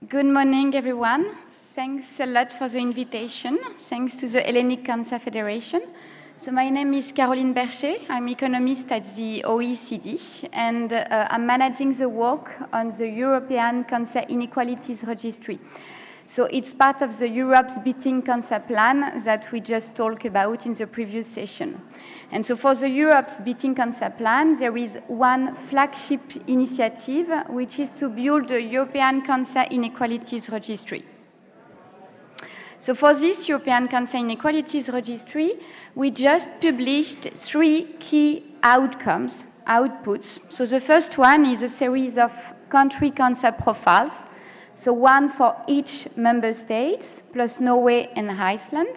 Good morning, everyone. Thanks a lot for the invitation. Thanks to the Hellenic Cancer Federation. So my name is Caroline Berchet. I'm economist at the O.E.C.D. and I'm managing the work on the European Cancer Inequalities Registry. So it's part of the Europe's Beating Cancer Plan that we just talked about in the previous session. And so for the Europe's Beating Cancer Plan, there is one flagship initiative, which is to build the European Cancer Inequalities Registry. So for this European Cancer Inequalities Registry, we just published 3 key outputs. So the first one is a series of country cancer profiles. So one for each member state, plus Norway and Iceland.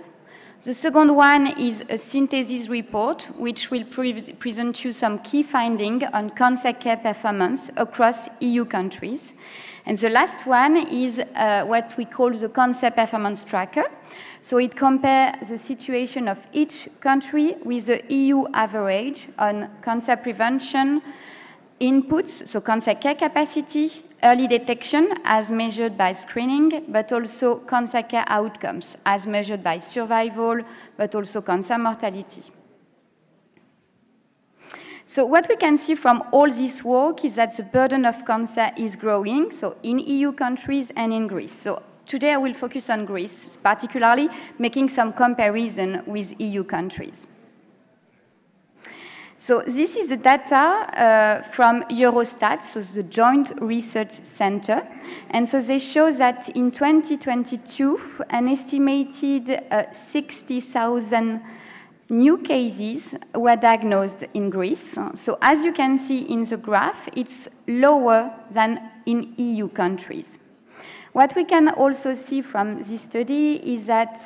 The second one is a synthesis report, which will present you some key findings on cancer care performance across EU countries. And the last one is what we call the Cancer Performance Tracker. So it compares the situation of each country with the EU average on cancer prevention, inputs, so cancer care capacity, early detection as measured by screening, but also cancer care outcomes as measured by survival, but also cancer mortality. So what we can see from all this work is that the burden of cancer is growing, so in EU countries and in Greece. So today I will focus on Greece, particularly making some comparison with EU countries. So this is the data from Eurostat, so the Joint Research Center. And so they show that in 2022, an estimated 60,000 new cases were diagnosed in Greece. So as you can see in the graph, it's lower than in EU countries. What we can also see from this study is that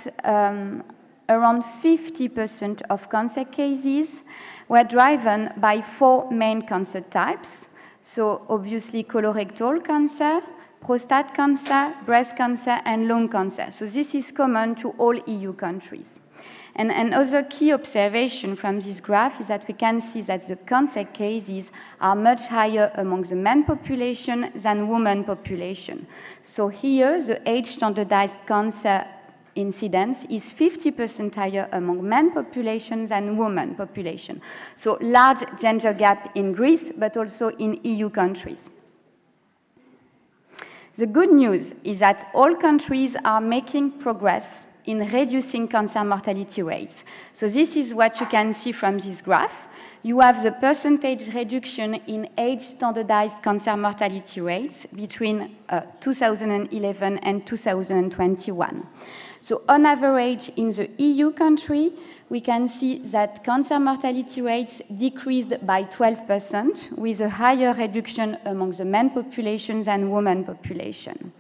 around 50% of cancer cases were driven by 4 main cancer types. So obviously colorectal cancer, prostate cancer, breast cancer, and lung cancer. So this is common to all EU countries. And another key observation from this graph is that we can see that the cancer cases are much higher among the men population than women population. So here, the age standardized cancer incidence is 50% higher among men population than women population. So large gender gap in Greece, but also in EU countries. The good news is that all countries are making progress in reducing cancer mortality rates. So this is what you can see from this graph. You have the percentage reduction in age-standardized cancer mortality rates between 2011 and 2021. So on average, in the EU country, we can see that cancer mortality rates decreased by 12%, with a higher reduction among the men population than women population.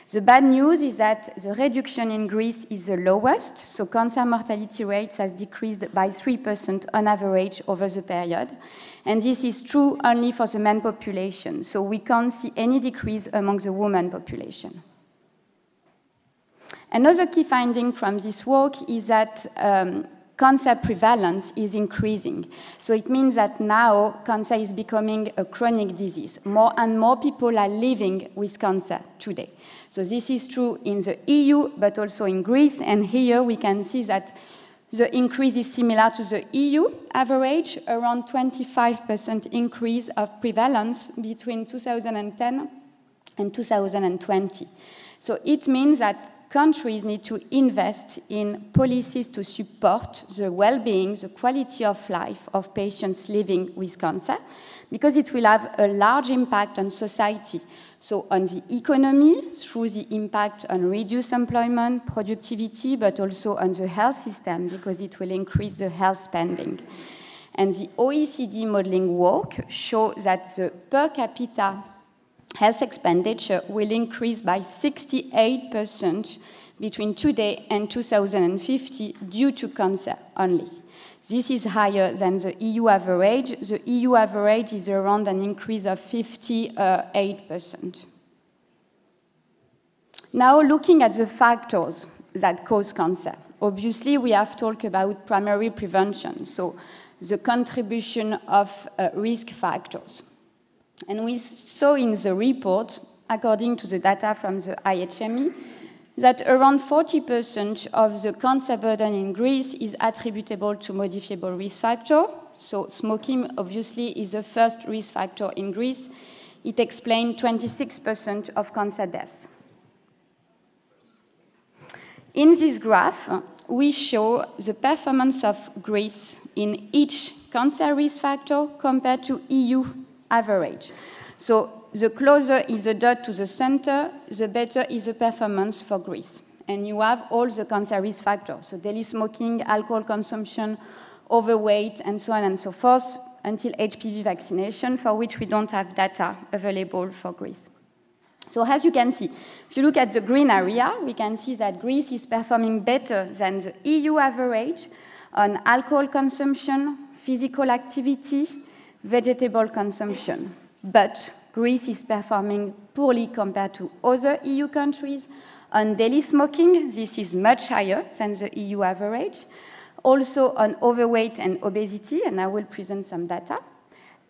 The bad news is that the reduction in Greece is the lowest, so cancer mortality rates has decreased by 3% on average over the period. And this is true only for the men population, so we can't see any decrease among the women population. Another key finding from this work is that cancer prevalence is increasing. So it means that now cancer is becoming a chronic disease. More and more people are living with cancer today. So this is true in the EU, but also in Greece. And here we can see that the increase is similar to the EU average, around 25% increase of prevalence between 2010 and 2020. So it means that countries need to invest in policies to support the well-being, the quality of life of patients living with cancer, because it will have a large impact on society. So on the economy, through the impact on reduced employment, productivity, but also on the health system, because it will increase the health spending. And the OECD modeling work shows that the per capita health expenditure will increase by 68% between today and 2050 due to cancer only. This is higher than the EU average. The EU average is around an increase of 58%. Now, looking at the factors that cause cancer. Obviously, we have talked about primary prevention, so the contribution of risk factors. And we saw in the report according to the data from the IHME, that around 40% of the cancer burden in Greece is attributable to modifiable risk factor. So smoking, obviously, is the first risk factor in Greece. It explains 26% of cancer deaths. In this graph, we show the performance of Greece in each cancer risk factor compared to EU average. So the closer is the dot to the center, the better is the performance for Greece. And you have all the cancer risk factors, so daily smoking, alcohol consumption, overweight, and so on and so forth, until HPV vaccination, for which we don't have data available for Greece. So as you can see, if you look at the green area, we can see that Greece is performing better than the EU average on alcohol consumption, physical activity, vegetable consumption. But Greece is performing poorly compared to other EU countries. On daily smoking, this is much higher than the EU average. Also on overweight and obesity, and I will present some data.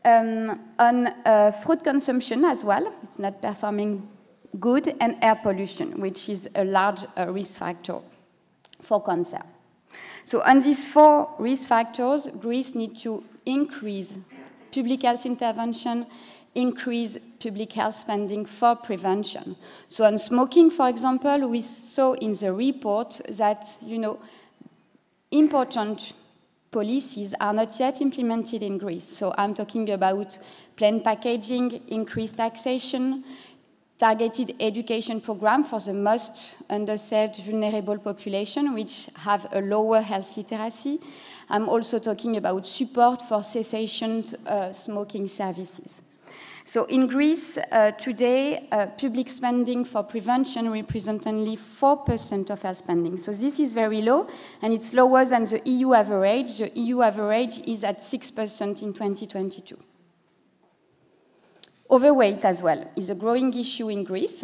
On fruit consumption as well, it's not performing good, and air pollution, which is a large risk factor for cancer. So on these four risk factors, Greece needs to increase public health intervention, increase public health spending for prevention. So on smoking, for example, we saw in the report that, important policies are not yet implemented in Greece. So I'm talking about plain packaging, increased taxation, targeted education program for the most underserved vulnerable population, which have a lower health literacy. I'm also talking about support for cessation smoking services. So in Greece, today, public spending for prevention represents only 4% of health spending. So this is very low, and it's lower than the EU average. The EU average is at 6% in 2022. Overweight as well is a growing issue in Greece.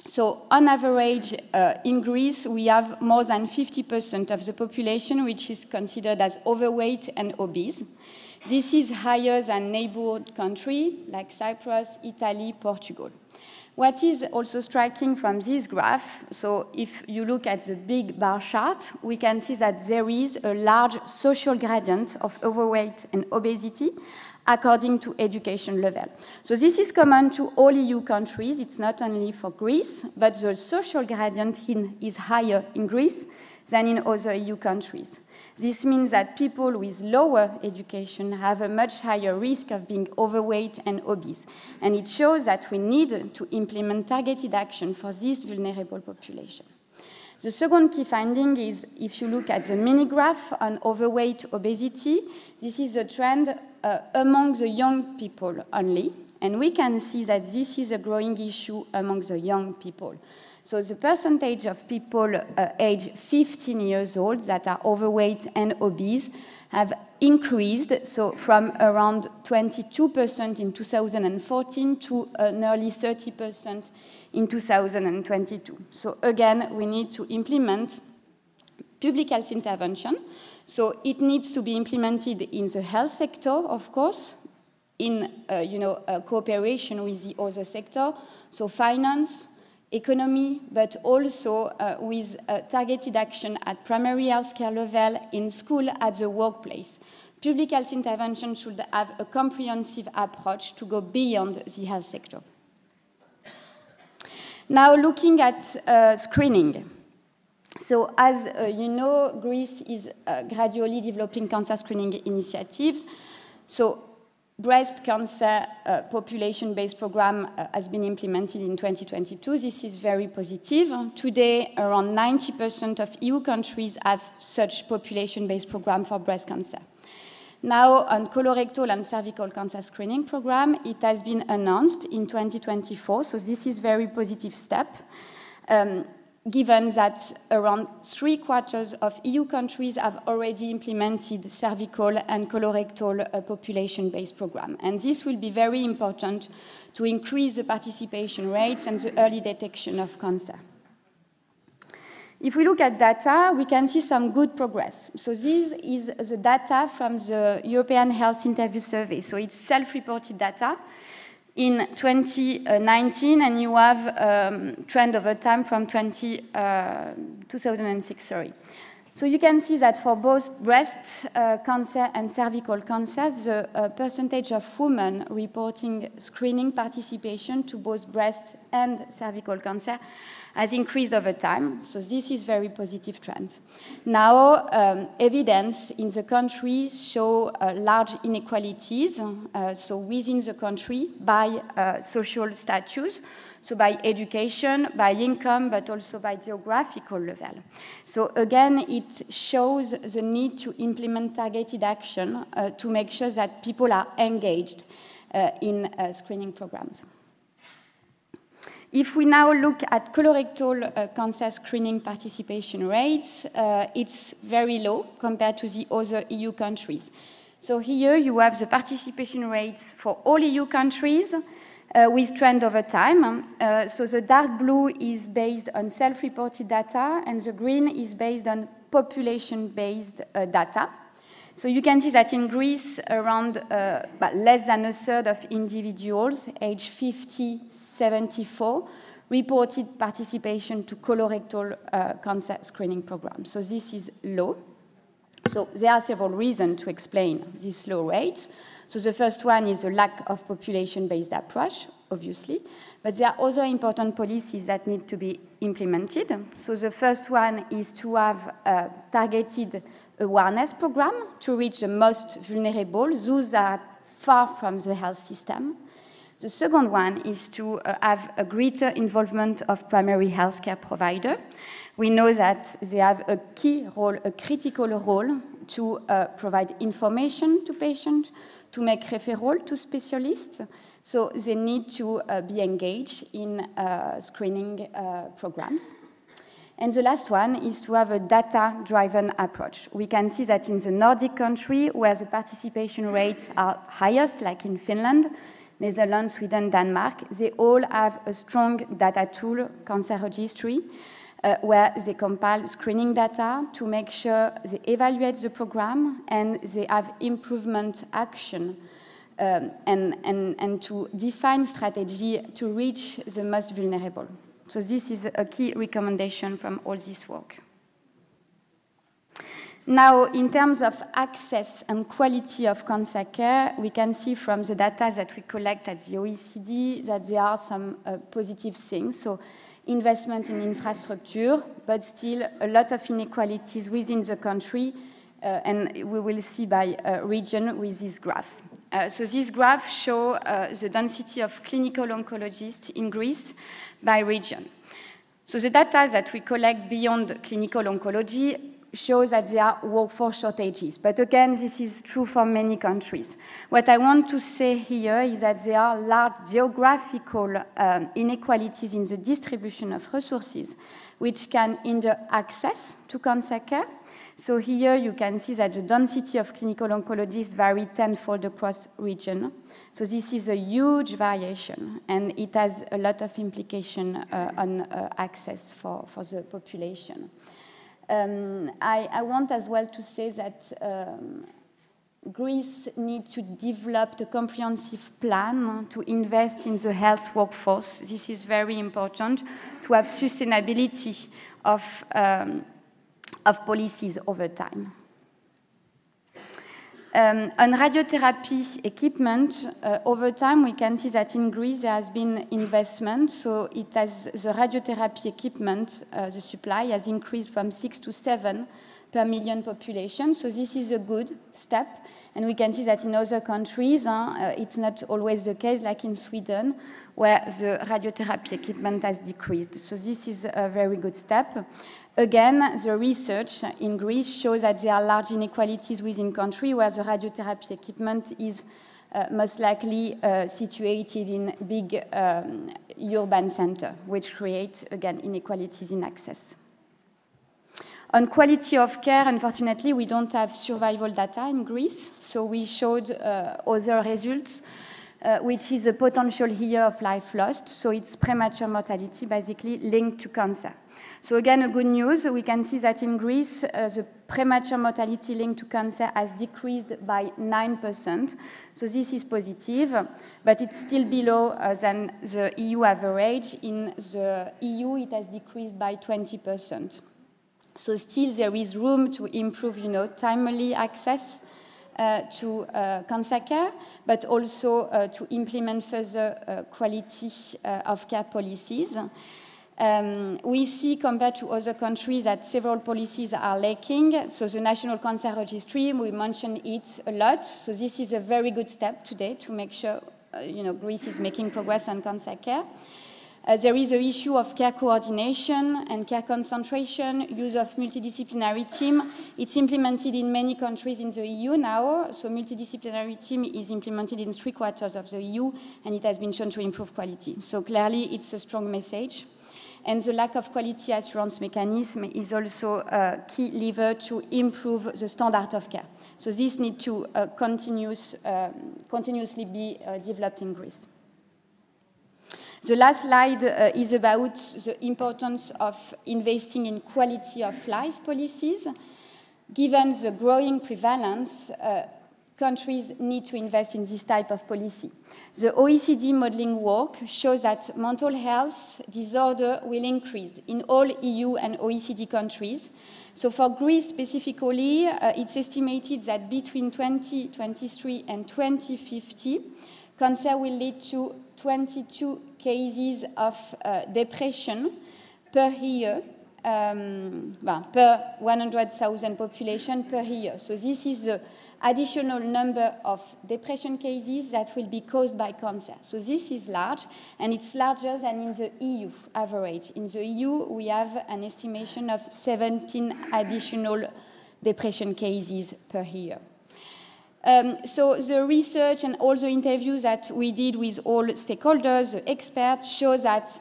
So on average, in Greece, we have more than 50% of the population which is considered as overweight and obese. This is higher than neighboring countries like Cyprus, Italy, Portugal. What is also striking from this graph, so if you look at the big bar chart, we can see that there is a large social gradient of overweight and obesity according to education level. So this is common to all EU countries. It's not only for Greece, but the social gradient is higher in Greece than in other EU countries. This means that people with lower education have a much higher risk of being overweight and obese. And it shows that we need to implement targeted action for this vulnerable population. The second key finding is, if you look at the mini graph on overweight obesity, this is a trend among the young people only. And we can see that this is a growing issue among the young people. So the percentage of people aged 15 years old that are overweight and obese have increased, so from around 22% in 2014 to nearly 30% in 2022. So again, we need to implement public health intervention. So it needs to be implemented in the health sector, of course, in cooperation with the other sector, so finance, economy, but also with targeted action at primary health care level, in school, at the workplace. Public health intervention should have a comprehensive approach to go beyond the health sector. Now, looking at screening. So, as you know, Greece is gradually developing cancer screening initiatives. So, breast cancer population-based program has been implemented in 2022. This is very positive. Today, around 90% of EU countries have such population-based program for breast cancer. Now, on colorectal and cervical cancer screening program, it has been announced in 2024. So this is a very positive step, given that around 3/4 of EU countries have already implemented cervical and colorectal population-based program. And this will be very important to increase the participation rates and the early detection of cancer. If we look at data, we can see some good progress. So this is the data from the European Health Interview Survey. So it's self-reported data. in 2019, and you have trend over time from 2006, sorry. So you can see that for both breast cancer and cervical cancer, the percentage of women reporting screening participation to both breast and cervical cancer has increased over time. So this is very positive trend. Now, evidence in the country show large inequalities, so within the country by social status, so by education, by income, but also by geographical level. So again, it shows the need to implement targeted action to make sure that people are engaged in screening programs. If we now look at colorectal cancer screening participation rates, it's very low compared to the other EU countries. So here you have the participation rates for all EU countries with trend over time. So the dark blue is based on self-reported data, and the green is based on population-based data. So you can see that in Greece, around less than a third of individuals aged 50-74 reported participation to colorectal cancer screening programs. So this is low. So there are several reasons to explain these low rates. So the first one is the lack of population-based approach, obviously, but there are other important policies that need to be implemented. So the first one is to have a targeted awareness program to reach the most vulnerable, those that are far from the health system. The second one is to have a greater involvement of primary healthcare provider. We know that they have a key role, a critical role to provide information to patients, to make referral to specialists. So they need to be engaged in screening programs. And the last one is to have a data-driven approach. We can see that in the Nordic country, where the participation rates are highest, like in Finland, Netherlands, Sweden, Denmark, they all have a strong data tool, cancer registry, where they compile screening data to make sure they evaluate the program and they have improvement action and to define strategy to reach the most vulnerable. So this is a key recommendation from all this work. Now, in terms of access and quality of cancer care, we can see from the data that we collect at the OECD that there are some positive things. So investment in infrastructure, but still a lot of inequalities within the country, and we will see by region with this graph. So this graph shows the density of clinical oncologists in Greece by region. So the data that we collect beyond clinical oncology shows that there are workforce shortages. But again, this is true for many countries. What I want to say here is that there are large geographical inequalities in the distribution of resources, which can hinder access to cancer care. So here you can see that the density of clinical oncologists vary tenfold across region. So this is a huge variation, and it has a lot of implication on access for the population. I want as well to say that Greece needs to develop a comprehensive plan to invest in the health workforce. This is very important to have sustainability of policies over time. On radiotherapy equipment, over time we can see that in Greece there has been investment, so it has, the radiotherapy equipment, the supply has increased from 6 to 7 per million population, so this is a good step, and we can see that in other countries it's not always the case, like in Sweden, where the radiotherapy equipment has decreased, so this is a very good step. Again, the research in Greece shows that there are large inequalities within country where the radiotherapy equipment is most likely situated in big urban centers, which create, again, inequalities in access. On quality of care, unfortunately, we don't have survival data in Greece, so we showed other results, which is a potential year of life lost, so it's premature mortality, basically linked to cancer. So again, a good news, we can see that in Greece, the premature mortality linked to cancer has decreased by 9%. So this is positive, but it's still below than the EU average. In the EU, it has decreased by 20%. So still there is room to improve, timely access to cancer care, but also to implement further quality of care policies. We see, compared to other countries, that several policies are lacking. So the National Cancer Registry, we mentioned it a lot. So this is a very good step today to make sure, Greece is making progress on cancer care. There is an issue of care coordination and care concentration, use of multidisciplinary team. It's implemented in many countries in the EU now. So multidisciplinary team is implemented in 3/4 of the EU, and it has been shown to improve quality. So clearly, it's a strong message. And the lack of quality assurance mechanism is also a key lever to improve the standard of care. So this needs to continuously be developed in Greece. The last slide is about the importance of investing in quality of life policies. Given the growing prevalence, countries need to invest in this type of policy. The OECD modeling work shows that mental health disorder will increase in all EU and OECD countries. So for Greece specifically, it's estimated that between 2023 and 2050, cancer will lead to 22 cases of depression per year, per 100,000 population per year. So this is the additional number of depression cases that will be caused by cancer. So this is large, and it's larger than in the EU average. In the EU, we have an estimation of 17 additional depression cases per year. So the research and all the interviews that we did with all stakeholders, the experts, show that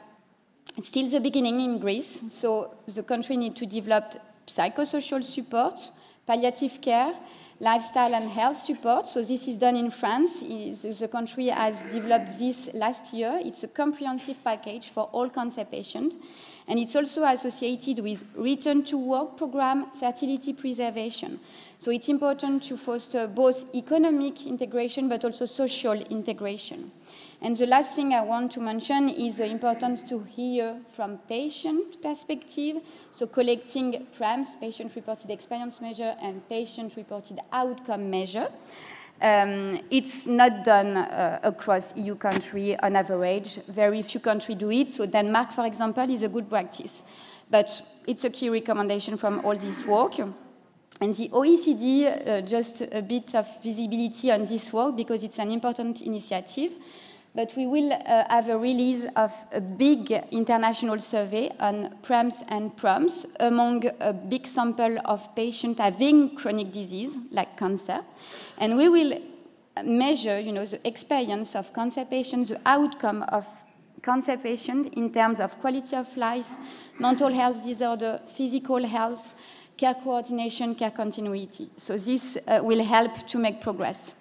it's still the beginning in Greece. So the country needs to develop psychosocial support, palliative care, lifestyle and health support. So this is done in France. The country has developed this last year. It's a comprehensive package for all cancer patients. And it's also associated with return to work program, fertility preservation. So it's important to foster both economic integration but also social integration. And the last thing I want to mention is the importance to hear from patient perspective, so collecting PRAMs, patient-reported experience measure, and patient-reported outcome measure. It's not done across EU countries on average. Very few countries do it. So Denmark, for example, is a good practice. But it's a key recommendation from all this work. And the OECD, just a bit of visibility on this work because it's an important initiative. But we will have a release of a big international survey on PRAMs and PROMs among a big sample of patients having chronic disease, like cancer. And we will measure, the experience of cancer patients, the outcome of cancer patients in terms of quality of life, mental health disorder, physical health, care coordination, care continuity. So this will help to make progress.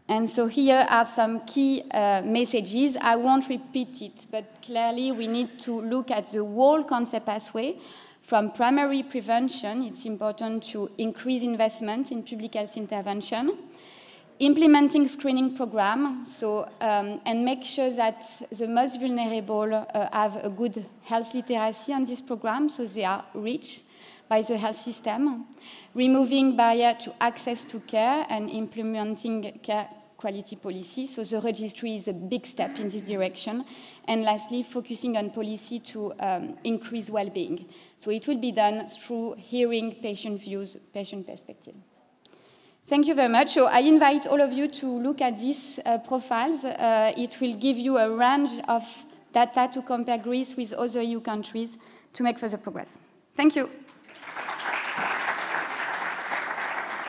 And so here are some key messages. I won't repeat it, but clearly we need to look at the whole cancer pathway. From primary prevention, it's important to increase investment in public health intervention, implementing screening program, and make sure that the most vulnerable have a good health literacy on this program, so they are reached by the health system, removing barrier to access to care and implementing care quality policy. So the registry is a big step in this direction. And lastly, focusing on policy to increase well-being. So it will be done through hearing patient views, patient perspective. Thank you very much. So I invite all of you to look at these profiles. It will give you a range of data to compare Greece with other EU countries to make further progress. Thank you.